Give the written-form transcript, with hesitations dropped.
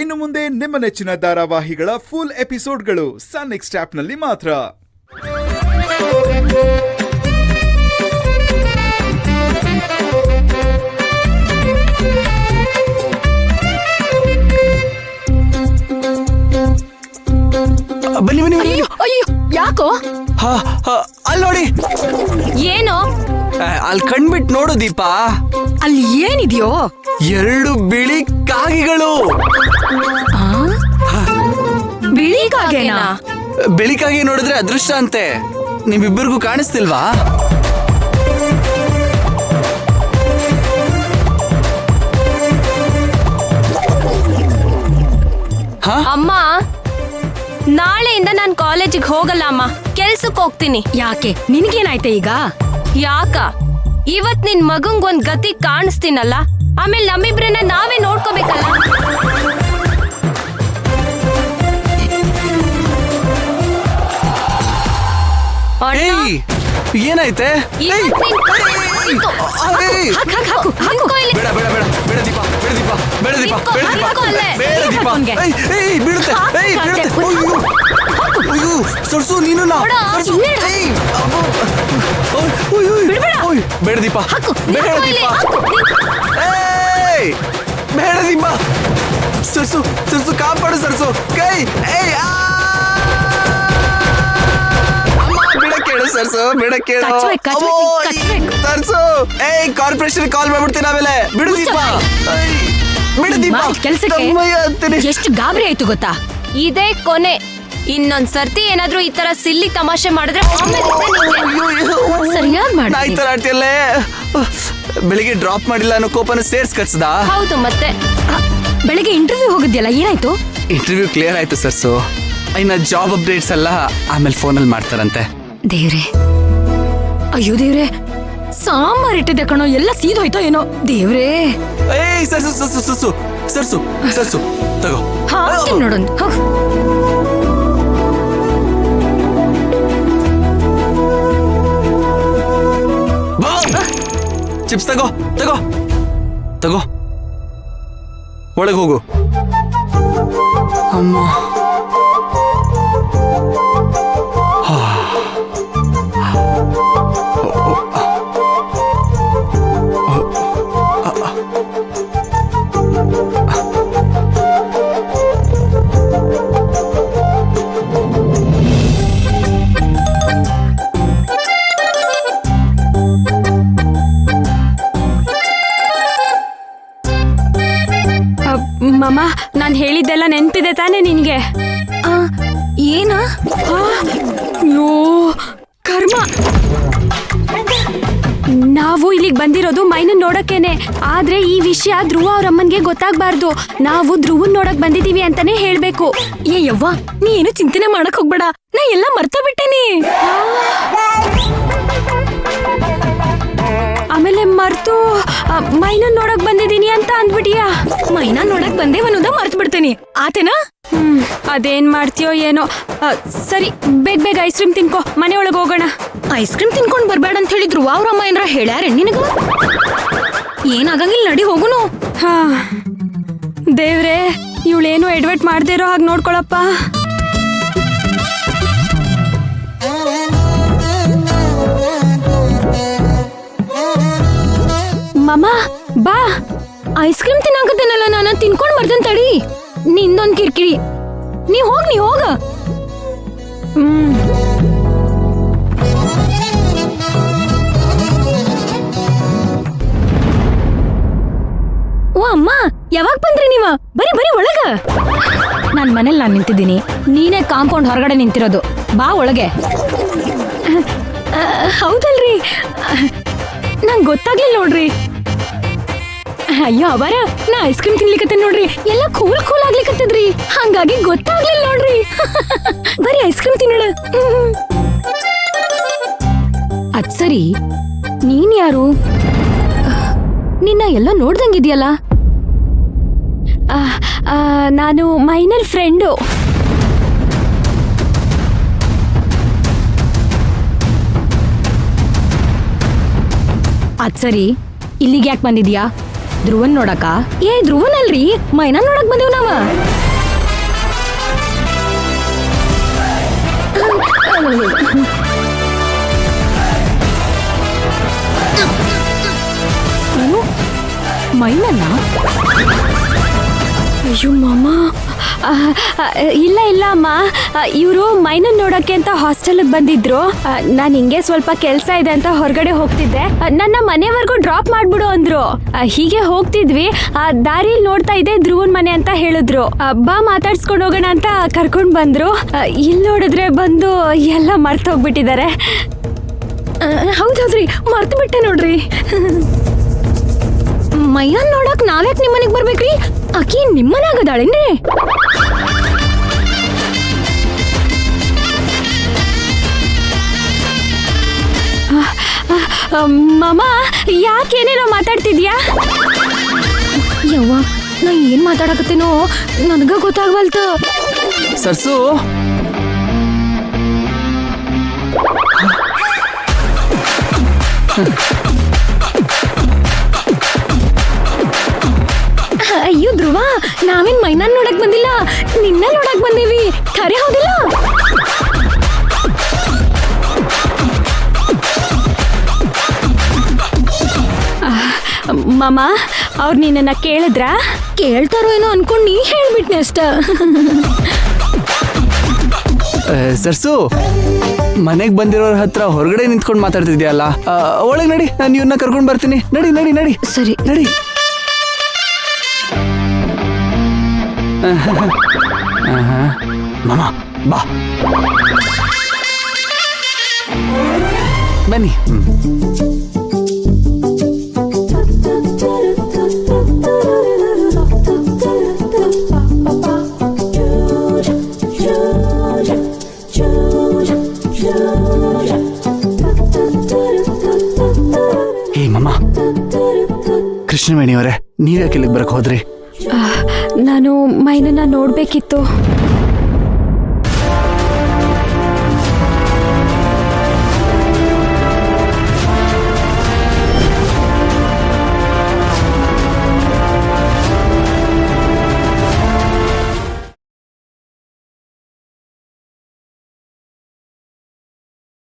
ಇನ್ನು ಮುಂದೆ ನಿಮ್ಮ ನೆಚ್ಚಿನ ಧಾರಾವಾಹಿಗಳ ಫುಲ್ ಎಪಿಸೋಡ್ಗಳು ಸನ್ ನೆಕ್ಸ್ಟ್ ಆಪ್ನಲ್ಲಿ ಮಾತ್ರ. ಬನ್ನಿ ಬನ್ನಿ ಬನ್ನಿ. ಅಯ್ಯೋ ಯಾಕೋ? ಅಲ್ಲಿ ನೋಡಿ. ಏನು? ಅಲ್ಲಿ ಕಣ್ಬಿಟ್ಟು ನೋಡು ದೀಪ. ಅಲ್ಲಿ ಏನಿದೆಯೋ? 2 ಬಿಳಿ ಕಾಗೆಗಳು. ಬಿಳಿ ಕಾಗೆನಾ? ಬಿಳಿ ಕಾಗೆ ನೋಡಿದ್ರೆ ಅದೃಷ್ಟ ಅಂತೆ. ನಿಮ್ಮಿಬ್ಬರಿಗೂ ಕಾಣಿಸ್ತಿಲ್ವಾ? ಅಮ್ಮ, ನಾಳೆಯಿಂದ ನಾನು ಕಾಲೇಜಿಗೆ ಹೋಗಲ್ಲ ಅಮ್ಮ, ಕೆಲ್ಸಕ್ಕೆ ಹೋಗ್ತೀನಿ. ಯಾಕೆ? ನಿನಗೇನಾಯ್ತೆ ಈಗ? ಯಾಕ? ಇವತ್ ನಿನ್ ಮಗಂಗ್ ಒಂದ್ ಗತಿ ಕಾಣಿಸ್ತೀನಲ್ಲ, ಆಮೇಲೆ ನಮ್ಮಿಬ್ರನ್ನ ನಾವೇ ನೋಡ್ಕೋಬೇಕಲ್ಲ. ಏನಾಯ್ತೆ? ಸರ್ಸು ನೀನು ಬೇಡ ದೀಪ, ಬೇಡ ದೀಪ, ಬೇಡ ದೀಪ. ಸರ್ಸು ಸರ್ಸು ಕಾಪಾಡು ಸರ್ಸು. ಕೈ ಬಿಡಕ್ಕೇಳು ಸರ್ಸು, ಬಿಡಕ್ಕೇಳು ಸರ್ಸು. ಕಾರ್ಪೊರೇಷನ್ ಕಾಲ್ ಮಾಡ್ಬಿಡ್ತೀನಿ ಆಮೇಲೆ. ಬಿಡು ದೀಪ, ಬಿಡು ದೀಪ. ಕೆಲ್ಸಕ್ಕೆ ಎಷ್ಟು ಗಾಬರಿ ಆಯ್ತು ಗೊತ್ತಾ? ಇದೇ ಕೊನೆ. ಇನ್ನೊಂದ್ ಸರ್ತಿ ಏನಾದ್ರೂ ಈ ತರ ಸಿಲ್ಲಿ ತಮಾಷೆ ಮಾಡಿದ್ರೆ ಸರಿಯಾಗಿ ಮಾಡಿ. ಈ ತರ ಆಡ್ತಿಯಲ್ಲೇ. ಬೆಳಿಗ್ಗೆ ಡ್ರಾಪ್ ಮಾಡಿಲ್ಲ ಅನ್ನೋ ಕೋಪನ ಸೇರ್ಸ್ ಕಚ್ದ. ಹೌದು, ಮತ್ತೆ ಬೆಳಿಗ್ಗೆ ಇಂಟರ್ವ್ಯೂ ಹೋಗಿದ್ಯಲ್ಲ, ಏನಾಯ್ತು? ಇಂಟರ್ವ್ಯೂ ಕ್ಲಿಯರ್ ಆಯ್ತು ಸರ್ಸು. ಇನ್ನ ಜಾಬ್ ಅಪ್ಡೇಟ್ಸ್ ಎಲ್ಲ ಆಮೇಲೆ ಫೋನಲ್ಲಿ ಮಾಡ್ತಾರಂತೆ. ದೇವ್ರೆ, ಅಯ್ಯೋ ದೇವ್ರೆ, ಸಾಂಬಾರ್ ಇಟ್ಟಿದ್ದೆ ಕಣೋ, ಎಲ್ಲ ಸೀದೋಯ್ತೋ ಏನೋ. ದೇವ್ರೆ, ಸರ್ಸು ಸರ್ಸು ಸರ್ಸು ಸರ್ಸು ಸರ್ಸು ತಗೋ. ನೋಡೋಣ. ಚಿಪ್ಸ್ ತಗೋ ತಗೋ ತಗೋ. ಒಳಗೆ ಹೋಗು. ಅಮ್ಮ, ಮಮ್ಮ, ನಾನ್ ಹೇಳಿದ್ದೆಲ್ಲ ನೆನ್ಪಿದೆ ತಾನೇ ನಿನ್ಗೆ? ಏನ? ಅಯ್ಯೋ ಕರ್ಮ. ನಾವು ಇಲ್ಲಿಗೆ ಬಂದಿರೋದು ಮೈನನ್ ನೋಡಕ್ಕೇನೆ. ಆದ್ರೆ ಈ ವಿಷಯ ಧ್ರುವ ಅವ್ರ ಅಮ್ಮನ್ಗೆ ಗೊತ್ತಾಗ್ಬಾರ್ದು. ನಾವು ಧ್ರುವನ್ ನೋಡಕ್ ಬಂದಿದೀವಿ ಅಂತಾನೆ ಹೇಳ್ಬೇಕು. ಏ ಯವ್ವ, ನೀ ಏನು ಚಿಂತನೆ ಮಾಡಕ್ ಹೋಗ್ಬೇಡ, ನಾ ಎಲ್ಲ ಮರ್ತ ಬಿಟ್ಟೇನಿ. ಆಮೇಲೆ ಮರ್ತು ಮೈನನ್ ನೋಡಕ್ ಬಂದಿದೀನಿ ಅಂತ ಅಂದ್ಬಿಟಿಯಾ? ಮೈನಾ ನೋಡಕ್ ಬಂದೇವನ್ನೋದ ಮರ್ತು ಬಿಡ್ತೇನಿ, ಆತೇನಾ? ಅದೇನ್ ಮಾಡ್ತೀಯೋ ಏನೋ. ಸರಿ, ಬೇಗ ಬೇಗ ಐಸ್ ಕ್ರೀಮ್ ತಿನ್ಕೋ, ಮನೆ ಒಳಗೆ ಹೋಗೋಣ. ಐಸ್ ಕ್ರೀಮ್ ತಿನ್ಕೊಂಡ್ ಬರ್ಬೇಡ ಅಂತ ಹೇಳಿದ್ರು ಅವ್ರ ಅಮ್ಮ ಏನಾರ ಹೇಳ್ಯಾರ ನಿನಗ? ಏನಾಗಂಗಿಲ್ಲ, ನಡಿ ಹೋಗುನು. ಹಾ ದೇವ್ರೆ, ಇವಳೇನು ಎಡ್ವರ್ಟ್ ಮಾಡ್ದೇ ಇರೋ ಹಾಗೆ ನೋಡ್ಕೊಳಪ್ಪ. ಮಮ್ಮ ಬಾ, ಐಸ್ ಕ್ರೀಮ್ ತಿನ್ನಾಕತ್ತೇನಲ್ಲ, ನಾನು ತಿನ್ಕೊಂಡ್ ಬರ್ತೇನೆ ತಡಿ. ನಿಂದೊಂದ್ ಕಿರ್ಕಿರಿ. ನೀ ಹೋಗ. ಓ ಅಮ್ಮ, ಯಾವಾಗ ಬಂದ್ರಿ ನೀವ? ಬರೀ ಒಳಗ. ನಾನ್ ಮನೇಲಿ ನಾನು ನಿಂತಿದ್ದೀನಿ, ನೀನೇ ಕಾಂಪೌಂಡ್ ಹೊರಗಡೆ ನಿಂತಿರೋದು. ಬಾ ಒಳಗೆ. ಹೌದಲ್ರಿ, ನಂಗೆ ಗೊತ್ತಾಗ್ಲಿಲ್ಲ ನೋಡ್ರಿ. ಅಯ್ಯೋ ಅವರ, ನಾ ಐಸ್ ಕ್ರೀಮ್ ತಿನ್ಲಿಕತ್ತೇನೆ ನೋಡ್ರಿ, ಎಲ್ಲ ಕೂಲ್ ಆಗ್ಲಿಕತ್ತದ್ರಿ, ಹಂಗಾಗಿ ಗೊತ್ತಾಗ್ಲಿಲ್ಲ ನೋಡ್ರಿ. ಬರೀ ಐಸ್ ಕ್ರೀಮ್ ತಿನ್ನೋಣ. ಅದ್ ಸರಿ, ನೀನ್ ಯಾರು? ನಿನ್ನ ಎಲ್ಲ ನೋಡ್ದಂಗಿದ್ಯಲ್ಲ. ನಾನು ಮೈನರ್ ಫ್ರೆಂಡು. ಅದ್ ಸರಿ, ಇಲ್ಲಿಗೆ ಯಾಕೆ ಬಂದಿದ್ಯಾ? ಧ್ರುವನ್ ನೋಡಕ? ಏ ಧ್ರುವನ್ ಅಲ್ರಿ, ಮೈನಾ ನೋಡಕ್ ಬಂದೇವ್ ನಾವ. ಏನು ಮೈನನ್ನ? ಅಯ್ಯೋ ಮಾಮ, ಇಲ್ಲ ಇಲ್ಲ ಅಮ್ಮ, ಇವರು ಮೈನನ್ ನೋಡಕ್ಕೆ ಅಂತ ಹಾಸ್ಟೆಲ್ಗೆ ಬಂದಿದ್ರು. ನಾನು ಹಿಂಗೆ ಸ್ವಲ್ಪ ಕೆಲಸ ಇದೆ ಅಂತ ಹೊರಗಡೆ ಹೋಗ್ತಿದ್ದೆ. ನನ್ನ ಮನೆವರೆಗೂ ಡ್ರಾಪ್ ಮಾಡ್ಬಿಡು ಅಂದ್ರು. ಹೀಗೆ ಹೋಗ್ತಿದ್ವಿ, ದಾರಿಲಿ ನೋಡ್ತಾ ಇದ್ದೆ ಧ್ರುವನ್ ಮನೆ ಅಂತ ಹೇಳಿದ್ರು. ಬಾ ಮಾತಾಡ್ಸ್ಕೊಂಡು ಹೋಗೋಣ ಅಂತ ಕರ್ಕೊಂಡ್ ಬಂದ್ರು. ಇಲ್ಲಿ ನೋಡಿದ್ರೆ ಬಂದು ಎಲ್ಲ ಮರ್ತು ಹೋಗ್ಬಿಟ್ಟಿದ್ದಾರೆ. ಹೌದೌದ್ರಿ, ಮರ್ತು ಬಿಟ್ಟೆ ನೋಡ್ರಿ. ಮೈನನ್ ನೋಡಕ್ ನಾವ್ಯಾಕೆ ನಿಮ್ಮನೆಗೆ ಬರ್ಬೇಕ್ರಿ? ಆಕಿ ನಿಮ್ಮನಾಗದಾಳೇನ್ರಿ? ಮಾಮ, ಯಾಕೇನೇನೋ ಮಾತಾಡ್ತಿದ್ಯಾ? ಯವ್ವ, ನಾ ಏನ್ ಮಾತಾಡಕತ್ತೇನೋ ನನಗ ಗೊತ್ತಾಗ್ವಲ್ತ. ಸರ್ಸು, ಅಯ್ಯೋ ಧ್ರುವ, ನಾವೇನ್ ಮೈನಾನ್ ನೋಡಕ್ ಬಂದಿಲ್ಲ, ನಿನ್ನ ನೋಡಕ್ ಬಂದೀವಿ. ಖರೆ ಹೌದಿಲ್ಲ? ಮಾಮ, ಅವ್ರು ನಿನ್ನ ಕೇಳಿದ್ರ? ಕೇಳ್ತಾರೋ ಏನೋ ಅನ್ಕೊಂಡ್ ನೀ ಹೇಳ್ಬಿಟ್ನೆ ಅಷ್ಟ. ಸರ್ಸು, ಮನೆಗ್ ಬಂದಿರೋರ ಹತ್ರ ಹೊರಗಡೆ ನಿಂತ್ಕೊಂಡು ಮಾತಾಡ್ತಿದ್ಯಲ್ಲ, ಒಳಗೆ ನಡಿ, ನಾನು ಇವನ್ನ ಕರ್ಕೊಂಡು ಬರ್ತೀನಿ. ನಡಿ ನಡಿ ನಡಿ. ಸರಿ ನಡಿ. ಮಾಮ ಬಾ, ಬನ್ನಿ. ಹೇ ಮಾಮ, ಕೃಷ್ಣವೇಣಿಯವರೇ, ನೀವ್ಯಾಕೆ ಇಲ್ಲಿಗೆ ಬರಕ್ ಹೋದ್ರಿ? ನಾನು ಮೈನನ್ನ ನೋಡ್ಬೇಕಿತ್ತು.